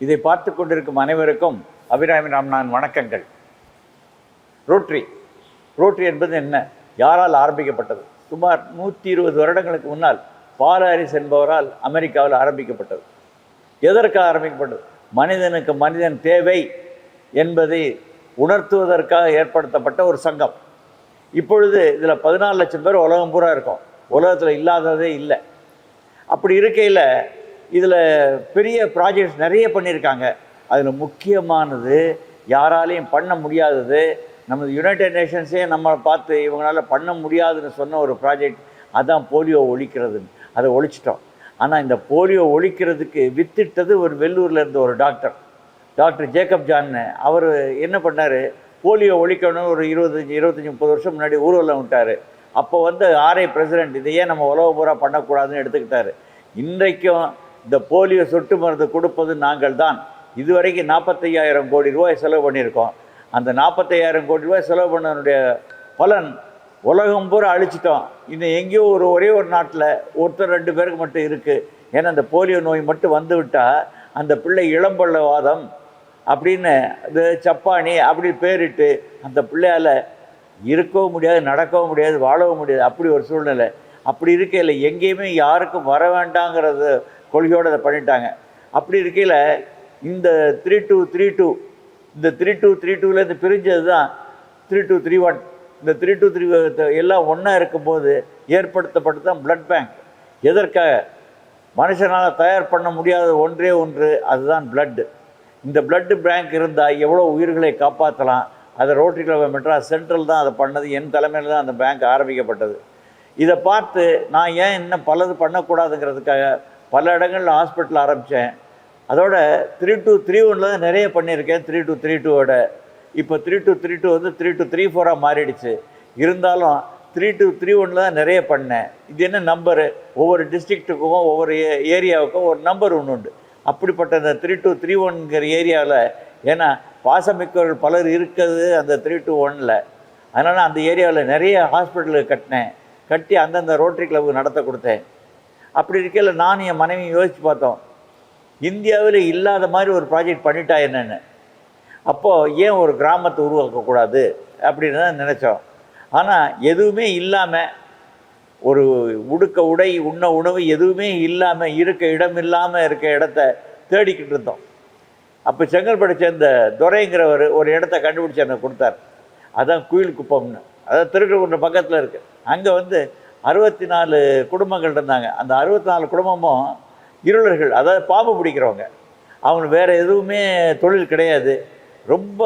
இதை பார்த்து கொண்டிருக்கும் அனைவருக்கும் அபிராமி ராமநாதன் வணக்கங்கள். ரோட்டரி என்பது என்ன, யாரால் ஆரம்பிக்கப்பட்டது? சுமார் 120 வருடங்களுக்கு முன்னால் பால் ஹாரிஸ் என்பவரால் அமெரிக்காவில் ஆரம்பிக்கப்பட்டது. எதற்காக ஆரம்பிக்கப்பட்டது? மனிதனுக்கு மனிதன் தேவை என்பதை உணர்த்துவதற்காக ஏற்படுத்தப்பட்ட ஒரு சங்கம். இப்பொழுது இதில் 14 லட்சம் பேர் உலகம் பூரா இருக்கும். உலகத்தில் இல்லாததே இல்லை. அப்படி இருக்கையில் இதில் பெரிய ப்ராஜெக்ட்ஸ் நிறைய பண்ணியிருக்காங்க. அதில் முக்கியமானது, யாராலையும் பண்ண முடியாதது, நமது யுனைடெட் நேஷன்ஸே நம்மளை பார்த்து இவங்களால பண்ண முடியாதுன்னு சொன்ன ஒரு ப்ராஜெக்ட், அதுதான் போலியோ ஒழிக்கிறதுன்னு. அதை ஒழிச்சிட்டோம். ஆனால் இந்த போலியோ ஒழிக்கிறதுக்கு வித்திட்டது ஒரு வெள்ளூரில் இருந்த ஒரு டாக்டர் ஜேக்கப் ஜான்னு. அவர் என்ன பண்ணார், போலியோ ஒழிக்கணும்னு ஒரு 25-30 வருஷம் முன்னாடி ஊர்வலம் விட்டார். அப்போ ஆர்ஐ பிரசிடெண்ட் இதையே நம்ம உலகம் பூரா பண்ணக்கூடாதுன்னு எடுத்துக்கிட்டார். இன்றைக்கும் இந்த போலியோ சொட்டு மருந்து கொடுப்பது நாங்கள் தான். இதுவரைக்கும் 45,000 கோடி ரூபாய் செலவு பண்ணியிருக்கோம். அந்த 45,000 கோடி ரூபாய் செலவு பண்ணனுடைய பலன் உலகம் பூரா அழிச்சிட்டோம். இன்னும் எங்கேயோ ஒரே ஒரு நாட்டில் ஒருத்தர் 2 பேருக்கு மட்டும் இருக்குது. ஏன்னா அந்த போலியோ நோய் மட்டும் வந்து விட்டால் அந்த பிள்ளை இளம்பள்ளவாதம் அப்படின்னு அது சப்பானி அப்படி பேரிட்டு அந்த பிள்ளையால் இருக்கவும் முடியாது, நடக்கவும் முடியாது, வாழவும் முடியாது. அப்படி ஒரு சூழ்நிலை. அப்படி இருக்கையில் எங்கேயுமே யாருக்கும் வர வேண்டாங்கிறது கொள்கையோடு அதை பண்ணிட்டாங்க. அப்படி இருக்கையில் இந்த 3232 இந்த 3232லேருந்து பிரிஞ்சது தான் 3231. இந்த 3232 எல்லாம் ஒன்றா இருக்கும்போது ஏற்படுத்தப்பட்டு தான் பிளட் பேங்க். எதற்காக? மனுஷனால் தயார் பண்ண முடியாத ஒன்றே ஒன்று, அதுதான் பிளட்டு. இந்த பிளட்டு பேங்க் இருந்தால் எவ்வளோ உயிர்களை காப்பாற்றலாம். அதை ரோட்டரி கிளப் மெட்ராஸ் சென்ட்ரல் தான் அதை பண்ணது. என் தலைமையில் தான் அந்த பேங்க் ஆரம்பிக்கப்பட்டது. இதை பார்த்து நான் ஏன் இன்னும் பலது பண்ணக்கூடாதுங்கிறதுக்காக பல இடங்களில் ஹாஸ்பிட்டல் ஆரம்பித்தேன். அதோட 3231 தான் நிறைய பண்ணியிருக்கேன். 3232ஓட இப்போ 3232 3234 மாறிடுச்சு. இருந்தாலும் 3231 தான் நிறைய பண்ணேன். இது என்ன நம்பரு, ஒவ்வொரு டிஸ்ட்ரிக்ட்டுக்கும் ஒவ்வொரு ஏரியாவுக்கும் ஒரு நம்பர் ஒன்று உண்டு. அப்படிப்பட்ட இந்த 3231ங்கிற ஏரியாவில், ஏன்னா பாசமிக்கவர்கள் பலர் இருக்குது அந்த 321ல். அதனால் அந்த ஏரியாவில் நிறைய ஹாஸ்பிட்டலு கட்டி அந்தந்த ரோட்டரி கிளப்புக்கு நடத்த கொடுத்தேன். அப்படி இருக்கையில் நான் என் மனைவி யோசித்து பார்த்தோம், இந்தியாவில் இல்லாத மாதிரி ஒரு ப்ராஜெக்ட் பண்ணிட்டா என்னென்னு. அப்போது ஏன் ஒரு கிராமத்தை உருவாக்கக்கூடாது அப்படின்னு தான் நினச்சோம். ஆனால் எதுவுமே இல்லாமல், ஒரு உடுக்க உடை, உண்ண உணவு எதுவுமே இல்லாமல், இருக்க இடம் இல்லாமல் இருக்க இடத்த தேடிக்கிட்டு இருந்தோம். அப்போ செங்கல்பட்டை சேர்ந்த துரைங்கிறவர் ஒரு இடத்த கண்டுபிடிச்சி எனக்கு கொடுத்தார். அதுதான் குயில் குப்பம்னு. அதாவது திருக்குறள் பக்கத்தில் இருக்குது. அங்கே 64 குடும்பங்கள் இருந்தாங்க. அந்த 64 குடும்பமும் இருளர்கள், அதாவது பாம்பு பிடிக்கிறவங்க. அவங்க வேறு எதுவுமே தொழில் கிடையாது. ரொம்ப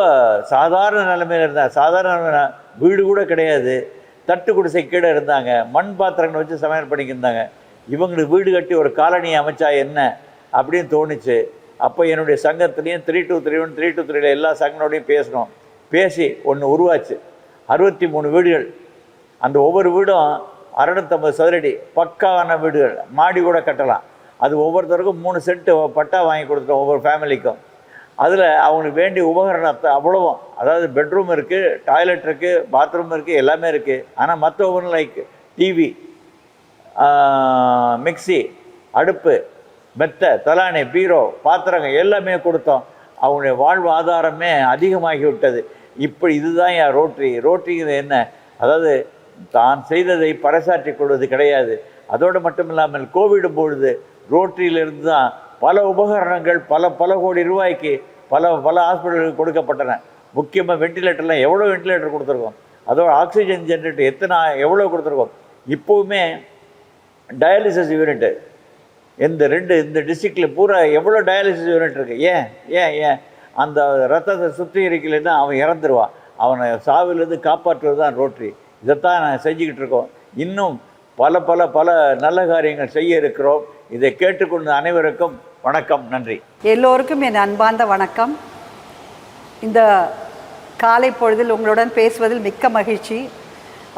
சாதாரண நிலைமையில் இருந்தாங்க. சாதாரண வீடு கூட கிடையாது. தட்டு குடிசை கீழே இருந்தாங்க. மண் பாத்திரங்களை வச்சு சமையல் பண்ணிக்கிருந்தாங்க. இவங்களுக்கு வீடு கட்டி ஒரு காலனி அமைச்சா என்ன அப்படின்னு தோணுச்சு. அப்போ என்னுடைய சங்கத்துலேயும் 3231 3233 எல்லா சங்கங்களோடையும் பேசி ஒன்று உருவாச்சு. 63 வீடுகள். அந்த ஒவ்வொரு வீடும் 650 சதுரடி பக்காவான வீடுகள். மாடி கூட கட்டலாம். அது ஒவ்வொருத்தருக்கும் 3 சென்ட் பட்டா வாங்கி கொடுத்துட்டோம் ஒவ்வொரு ஃபேமிலிக்கும். அதில் அவங்களுக்கு வேண்டிய உபகரணத்தை அவ்வளவும், அதாவது பெட்ரூம் இருக்குது, டாய்லெட் இருக்குது, பாத்ரூம் இருக்குது, எல்லாமே இருக்குது. ஆனால் மற்ற ஒவ்வொன்று லைக் டிவி, மிக்சி, அடுப்பு, மெத்தை, தலானி, பீரோ, பாத்திரங்கள் எல்லாமே கொடுத்தோம். அவங்களுடைய வாழ்வு ஆதாரமே அதிகமாகி விட்டது. இப்படி இதுதான் என் ரோட்டரிங்கிறது என்ன, அதாவது தான் செய்ததை பறைசாற்றி கொள்வது கிடையாது. அதோடு மட்டும் இல்லாமல் கோவிடும் பொழுது ரோட்டரியிலிருந்து தான் பல உபகரணங்கள் பல கோடி ரூபாய்க்கு பல ஹாஸ்பிட்டலுக்கு கொடுக்கப்பட்டன. முக்கியமாக வெண்டிலேட்டர்லாம் எவ்வளோ வெண்டிலேட்டர் கொடுத்துருக்கோம். அதோட ஆக்சிஜன் ஜென்ரேட்டர் எவ்வளோ கொடுத்துருக்கோம். இப்போவுமே டயாலிசிஸ் யூனிட்டு இந்த டிஸ்ட்ரிக்டில் பூரா எவ்வளோ டயாலிசிஸ் யூனிட் இருக்குது. ஏன் அந்த ரத்தத்தை சுத்திகரிக்கலைன்னா அவன் இறந்துருவான். அவனை சாவிலேருந்து காப்பாற்றுவது தான் ரோட்டரி. இதைத்தான் நான் செஞ்சுக்கிட்டு இருக்கோம். இன்னும் பல நல்ல காரியங்கள் செய்ய இருக்கிறோம். இதை கேட்டுக்கொண்ட அனைவருக்கும் வணக்கம், நன்றி. எல்லோருக்கும் என் அன்பார்ந்த வணக்கம். இந்த காலை பொழுதில் உங்களுடன் பேசுவதில் மிக்க மகிழ்ச்சி.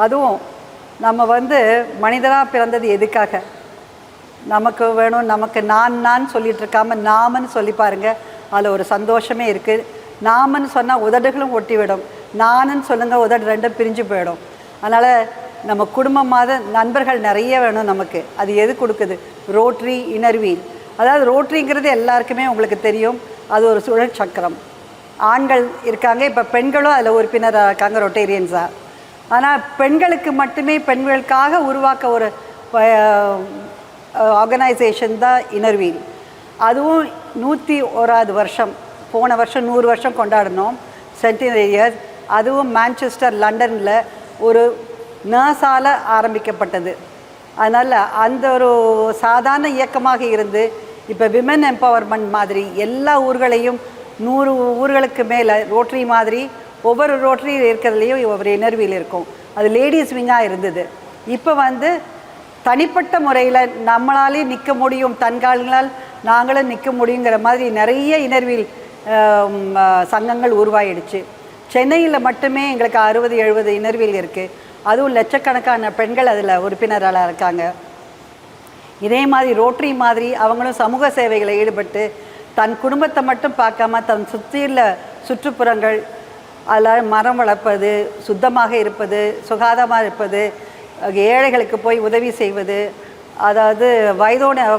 அதுவும் நம்ம மனிதனாக பிறந்தது எதுக்காக? நமக்கு வேணும், நமக்கு நான் சொல்லிகிட்டு இருக்காமல் நாமன்னு சொல்லி பாருங்கள். அதில் ஒரு சந்தோஷமே இருக்குது. நாமன்னு சொன்னால் உதடுகளும் ஒட்டி விடும். நானுன்னு சொல்லுங்கள், உதடு 2 பிரிஞ்சு போயிடும். அதனால் நம்ம குடும்பமாக நண்பர்கள் நிறைய வேணும் நமக்கு. அது எது கொடுக்குது? Rotary Inner Wheel. அதாவது ரோட்டரிங்கிறது எல்லாருக்குமே உங்களுக்கு தெரியும். அது ஒரு சுழற் சக்கரம். ஆண்கள் இருக்காங்க, இப்போ பெண்களும் அதில் உறுப்பினராக இருக்காங்க ரொட்டேரியன்ஸாக. ஆனால் பெண்களுக்கு மட்டுமே பெண்களுக்காக உருவாக்க ஒரு ஆர்கனைசேஷன் தான் இன்னர்வீல். அதுவும் 101வது வருஷம், போன வருஷம் 100 வருஷம் கொண்டாடினோம், சென்டினரி இயர்ஸ். அதுவும் மான்செஸ்டர், லண்டனில் ஒரு நர்ஸால் ஆரம்பிக்கப்பட்டது. அதனால் அந்த ஒரு சாதாரண இயக்கமாக இருந்து இப்போ விமன் எம்பவர்மெண்ட் மாதிரி எல்லா ஊர்களையும் 100 ஊர்களுக்கு மேலே ரோட்டரி மாதிரி ஒவ்வொரு ரோட்டரி இருக்கிறதுலையும் ஒவ்வொரு இன்னர்வீல் இருக்கும். அது லேடிஸ் விங்காக இருந்தது. இப்போ வந்து தனிப்பட்ட முறையில் நம்மளாலே நிற்க முடியும், தன்கால்களால் நாங்களும் நிற்க முடியுங்கிற மாதிரி நிறைய இன்னர்வீல் சங்கங்கள் உருவாயிடுச்சு. சென்னையில் மட்டுமே எங்களுக்கு 60-70 இன்னர்வீல் இருக்குது. அதுவும் லட்சக்கணக்கான பெண்கள் அதில் உறுப்பினராக இருக்காங்க. இதே மாதிரி ரோட்டரி மாதிரி அவங்களும் சமூக சேவைகளை ஈடுபட்டு தன் குடும்பத்தை மட்டும் பார்க்காம தன் சுற்றியுள்ள சுற்றுப்புறங்கள், அதில் மரம் வளர்ப்பது, சுத்தமாக இருப்பது, சுகாதாரமாக இருப்பது, ஏழைகளுக்கு போய் உதவி செய்வது, அதாவது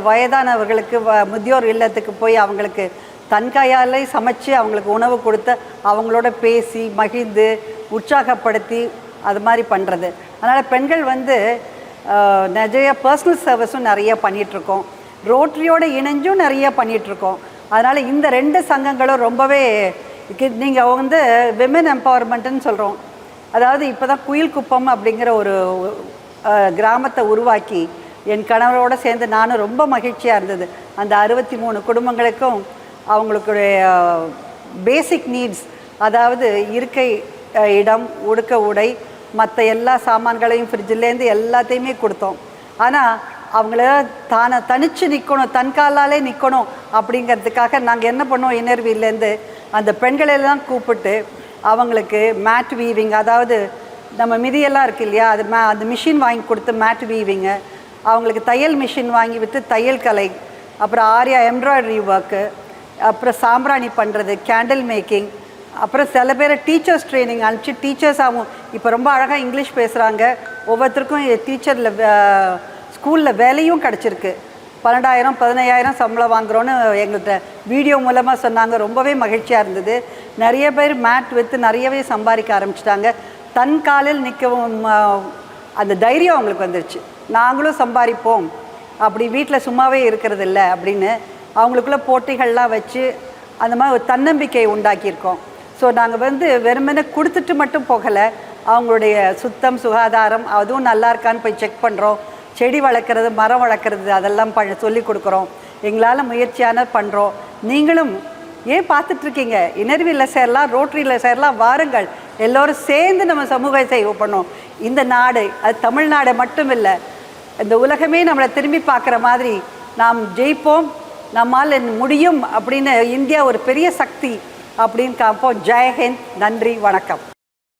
வயதானவர்களுக்கு முதியோர் இல்லத்துக்கு போய் அவங்களுக்கு தன் கையாலே சமைச்சு அவங்களுக்கு உணவு கொடுத்து அவங்களோட பேசி மகிழ்ந்து உற்சாகப்படுத்தி அது மாதிரி பண்ணுறது. அதனால் பெண்கள் வந்து நிறைய பர்சனல் சர்வீஸும் நிறைய பண்ணிகிட்ருக்கோம், ரோட்டரியோடு இணைஞ்சும் நிறைய பண்ணிகிட்ருக்கோம். அதனால் இந்த 2 சங்கங்களும் ரொம்பவே நீங்கள் வந்து விமன் எம்பவர்மெண்ட்டுன்னு சொல்கிறோம். அதாவது இப்போ தான் குயில்குப்பம் அப்படிங்கிற ஒரு கிராமத்தை உருவாக்கி என் கணவரோடு சேர்ந்து நானும் ரொம்ப மகிழ்ச்சியாக இருந்தது. அந்த 63 குடும்பங்களுக்கும் அவங்களுடைய பேசிக் நீட்ஸ், அதாவது இருக்கை இடம், உடுக்க உடை, மற்ற எல்லா சாமான்களையும் ஃப்ரிட்ஜிலேருந்து எல்லாத்தையுமே கொடுத்தோம். ஆனால் அவங்கள தனித்து நிற்கணும், தன் காலாலே நிற்கணும் அப்படிங்கிறதுக்காக நாங்கள் என்ன பண்ணோம், இன்னர்வீல்லேருந்து அந்த பெண்களெல்லாம் கூப்பிட்டு அவங்களுக்கு மேட் வீவிங், அதாவது நம்ம மிதியெல்லாம் இருக்குது இல்லையா, அது அந்த மிஷின் வாங்கி கொடுத்து மேட் வீவிங்கு, அவங்களுக்கு தையல் மிஷின் வாங்கி விட்டு தையல் கலை, அப்புறம் ஆரியா எம்ப்ராய்டரி ஒர்க்கு, அப்புறம் சாம்பிராணி பண்ணுறது, கேண்டில் மேக்கிங், அப்புறம் சில பேர் டீச்சர்ஸ் ட்ரைனிங் அனுப்பிச்சு டீச்சர்ஸாகவும் இப்போ ரொம்ப அழகாக இங்கிலீஷ் பேசுகிறாங்க. ஒவ்வொருத்தருக்கும் டீச்சரில் ஸ்கூலில் வேலையும் கிடச்சிருக்கு. 12,000-15,000 சம்பளம் வாங்குகிறோன்னு எங்கள்கிட்ட வீடியோ மூலமாக சொன்னாங்க. ரொம்பவே மகிழ்ச்சியாக இருந்தது. நிறைய பேர் மேட் விற்று நிறையவே சம்பாதிக்க ஆரம்பிச்சிட்டாங்க. தன் காலில் நிற்கவும் அந்த தைரியம் அவங்களுக்கு வந்துருச்சு. நாங்களும் சம்பாதிப்போம், அப்படி வீட்டில் சும்மாவே இருக்கிறது இல்லை அப்படின்னு அவங்களுக்குள்ள போட்டிகள்லாம் வச்சு அந்த மாதிரி ஒரு தன்னம்பிக்கையை உண்டாக்கியிருக்கோம். ஸோ நாங்கள் வந்து வெறுமனே கொடுத்துட்டு மட்டும் போகலை, அவங்களுடைய சுத்தம் சுகாதாரம் அதுவும் நல்லா இருக்கான்னு போய் செக் பண்ணுறோம். செடி வளர்க்குறது, மரம் வளர்க்குறது அதெல்லாம் சொல்லி கொடுக்குறோம். எங்களால் முயற்சியான பண்ணுறோம். நீங்களும் ஏன் பார்த்துட்ருக்கீங்க, இன்னர்வீலில் சேரலாம், ரோட்டரியில் சேரலாம், வாருங்கள், எல்லோரும் சேர்ந்து நம்ம சமூக சேவை பண்ணோம். இந்த நாடு, அது தமிழ்நாடு மட்டும் இல்லை, இந்த உலகமே நம்மளை திரும்பி பார்க்குற மாதிரி நாம் ஜெயிப்போம், நம்மால் முடியும் அப்படின்னு இந்தியா ஒரு பெரிய சக்தி அப்படின்னு காப்போம். ஜெய்ஹிந்த், நன்றி, வணக்கம்.